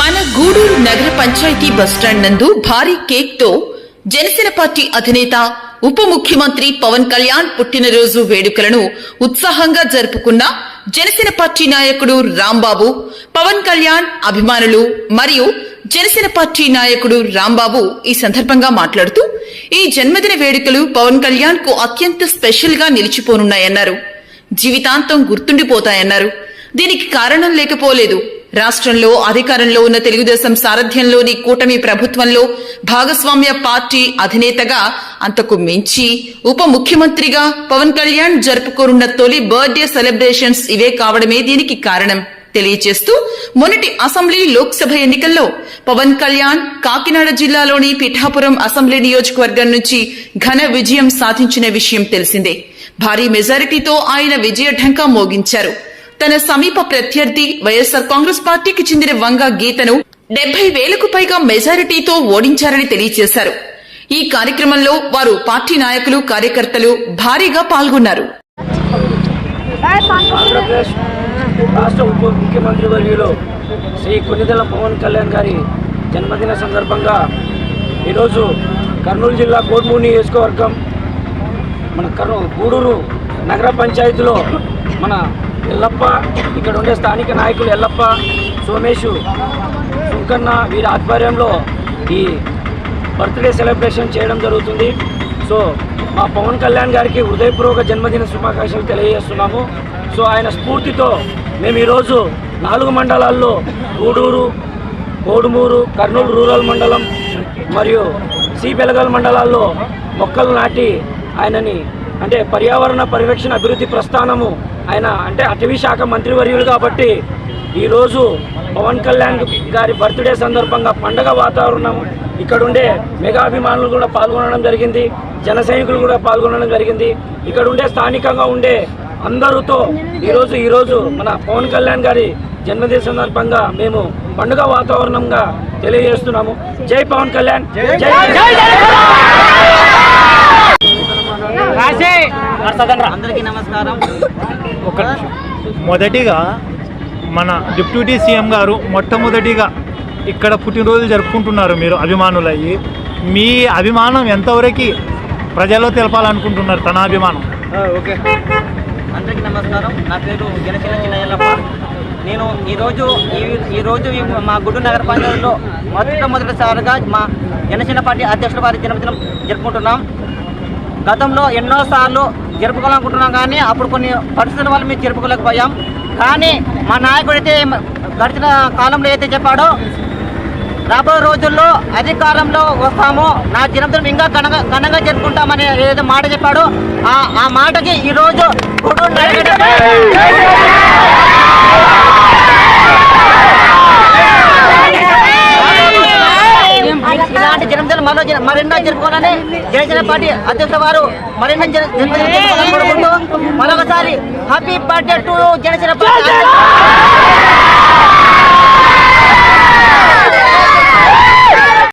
మన గూడూరు నగర పంచాయతీ బస్టాండ్ నందు భారీ కేక్ తో జనసేన పార్టీ అధినేత ఉప ముఖ్యమంత్రి పవన్ కళ్యాణ్ పుట్టినరోజు వేడుకలను ఉత్సాహంగా జరుపుకున్న జనసేన పార్టీ నాయకుడు రాంబాబు, పవన్ కళ్యాణ్ అభిమానులు మరియు జనసేన పార్టీ నాయకుడు రాంబాబు ఈ సందర్భంగా మాట్లాడుతూ ఈ జన్మదిన వేడుకలు పవన్ కళ్యాణ్ కు అత్యంత స్పెషల్ గా నిలిచిపోనున్నాయన్నారు. జీవితాంతం గుర్తుండిపోతాయన్నారు. దీనికి కారణం లేకపోలేదు. రాష్ట్రంలో అధికారంలో ఉన్న తెలుగుదేశం సారథ్యంలోని కూటమి ప్రభుత్వంలో భాగస్వామ్య పార్టీ అధినేతగా అంతకు మించి ఉప ముఖ్యమంత్రిగా పవన్ కళ్యాణ్ జరుపుకోనున్న తొలి బర్త్డే సెలబ్రేషన్స్ ఇవే కావడమే దీనికి కారణం తెలియజేస్తూ మొన్నటి అసెంబ్లీ లోక్సభ ఎన్నికల్లో పవన్ కళ్యాణ్ కాకినాడ జిల్లాలోని పిఠాపురం అసెంబ్లీ నియోజకవర్గం నుంచి ఘన విజయం సాధించిన విషయం తెలిసిందే. భారీ మెజారిటీతో ఆయన విజయ ఢంకా మోగించారు. తన సమీప ప్రత్యర్థి వైఎస్సార్ కాంగ్రెస్ పార్టీకి చెందిన వంగ గీతను 70,000కు పైగా మెజారిటీతో ఓడించారని తెలియజేశారు. ఈ కార్యక్రమంలో వారు పార్టీ నాయకులు, కార్యకర్తలు భారీగా పాల్గొన్నారు. ఆంధ్రప్రదేశ్ రాష్ట్ర ఉప ముఖ్యమంత్రి వర్యులు శ్రీ కొణిదెల పవన్ కళ్యాణ్ గారి జన్మదిన సందర్భంగా ఈరోజు కర్నూలు జిల్లా కోడుమూరు నియోజకవర్గం మన గూడూరు నగర పంచాయతీలో మన ఎల్లప్ప, ఇక్కడ ఉండే స్థానిక నాయకులు ఎల్లప్ప, సోమేషు, సుంకన్న వీరి ఆధ్వర్యంలో ఈ బర్త్డే సెలబ్రేషన్ చేయడం జరుగుతుంది. సో మా పవన్ కళ్యాణ్ గారికి హృదయపూర్వక జన్మదిన శుభాకాంక్షలు తెలియజేస్తున్నాము. సో ఆయన స్ఫూర్తితో మేము ఈరోజు 4 మండలాల్లో గూడూరు, కోడుమూరు, కర్నూలు రూరల్ మండలం మరియు సిబెలగల్ మండలాల్లో మొక్కలు నాటి ఆయనని అంటే పర్యావరణ పరిరక్షణ అభివృద్ధి ప్రస్థానము ఆయన అంటే అటవీ శాఖ మంత్రివర్యులు కాబట్టి ఈరోజు పవన్ కళ్యాణ్ గారి బర్త్డే సందర్భంగా పండగ వాతావరణం ఇక్కడ ఉండే మెగాభిమానులు కూడా పాల్గొనడం జరిగింది. జన సైనికులు కూడా పాల్గొనడం జరిగింది. ఇక్కడ ఉండే స్థానికంగా ఉండే అందరితో ఈరోజు మన పవన్ కళ్యాణ్ గారి జన్మదిన సందర్భంగా మేము పండుగ వాతావరణంగా తెలియజేస్తున్నాము. జై పవన్ కళ్యాణ్, జై అందరికీ నమస్కారం. మొదటిగా మన డిప్యూటీ సీఎం గారు మొట్టమొదటిగా ఇక్కడ పుట్టినరోజు జరుపుకుంటున్నారు. మీరు అభిమానులయ్యి మీ అభిమానం ఎంతవరకు ప్రజల్లో తెలపాలనుకుంటున్నారు? తన అభిమానం. ఓకే, అందరికీ నమస్కారం. నా పేరు జనసేన చిన్నయ్యప్ప. నేను ఈరోజు మా గుంటూరు నగర పంచాయతీలో మొట్టమొదటిసారిగా మా జనసేన పార్టీ అధ్యక్షుల వారి జన్మదినం జరుపుకుంటున్నాం. గతంలో ఎన్నోసార్లు జరుపుకోవాలనుకుంటున్నాం, కానీ అప్పుడు కొన్ని పరిస్థితుల వల్ల మేము జరుపుకోలేకపోయాం. కానీ మా నాయకుడు అయితే గడిచిన కాలంలో అయితే చెప్పాడో రాబోయే రోజుల్లో అధికారంలో వస్తాము, నా జన్మదినం ఇంకా ఘనంగా జరుపుకుంటామని ఏదైతే మాట చెప్పాడో ఆ మాటకి ఈరోజు ఇలాంటి జన్మదినం మరెన్నో జరుపుకోవాలని జనసేన పార్టీ అధ్యక్షుల వారు మరెన్నో జన్మదినం మరొకసారి happy birthday to Janasena party.